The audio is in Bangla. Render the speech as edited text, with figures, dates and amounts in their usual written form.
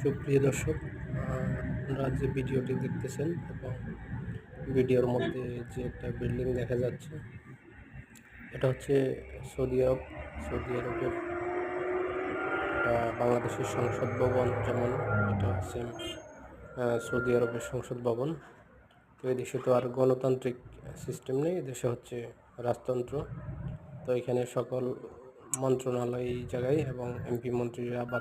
সুপ্রিয় দর্শক, আপনারা যে ভিডিওটি দেখতেছেন এবং ভিডিওর মধ্যে যে একটা বিল্ডিং দেখা যাচ্ছে, এটা হচ্ছে সৌদি আরব। সৌদি আরবের বাংলাদেশের সংসদ ভবন, যেমন এটা সেম সৌদি আরবের সংসদ ভবন। তো এদেশে তো আর গণতান্ত্রিক সিস্টেম নেই, এদেশে হচ্ছে রাজতন্ত্র। তো এখানে সকল মন্ত্রণালয় এই জায়গায় এবং এমপি মন্ত্রীরা বা